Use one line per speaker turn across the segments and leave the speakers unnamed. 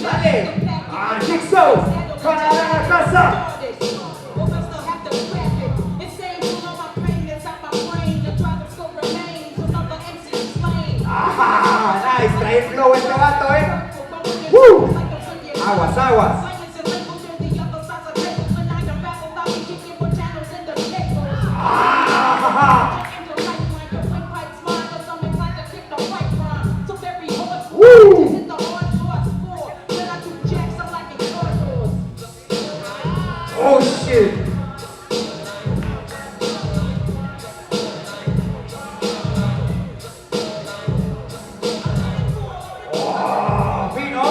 Dale. Jigsaw. Para la casa. Ajá, nice. Trae el flow este vato, Aguas, aguas. Oh shit. Oh, vino.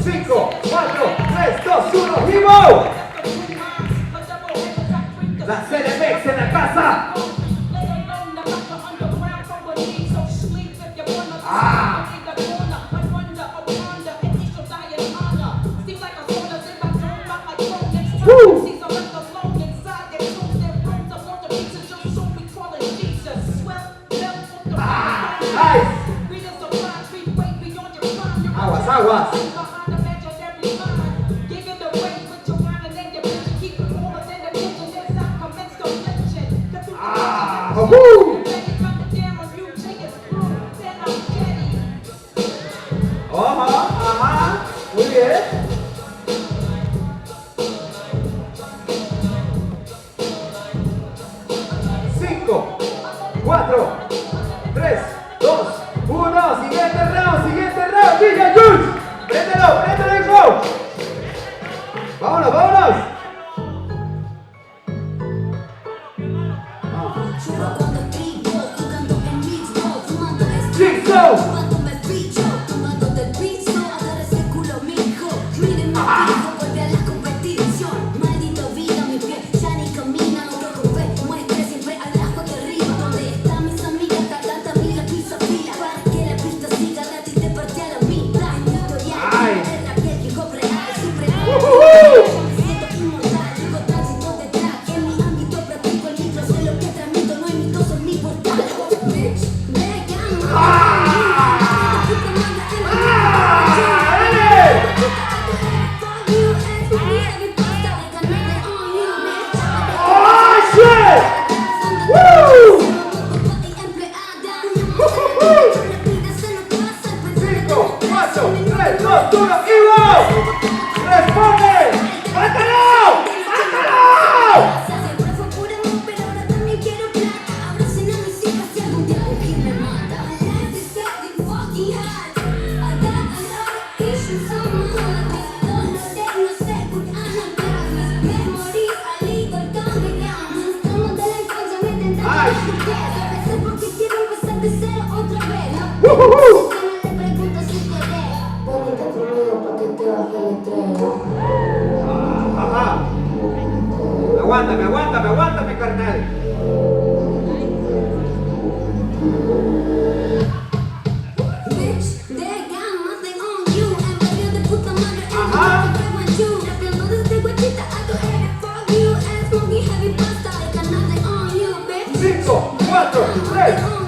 5, 4, 3, 2, 1, Hibo. La CDMX en la casa. Aguas, aguas. Ajá, muy bien. 5, 4, 3, 2, 1. Siguiente round, DJ Jules. Préndelo, hijo. Vámonos, vámonos. Jigsaw. ¡Responde! ¡Mátalo! Aguántame, carnal. Ajá. 5, 4, 3,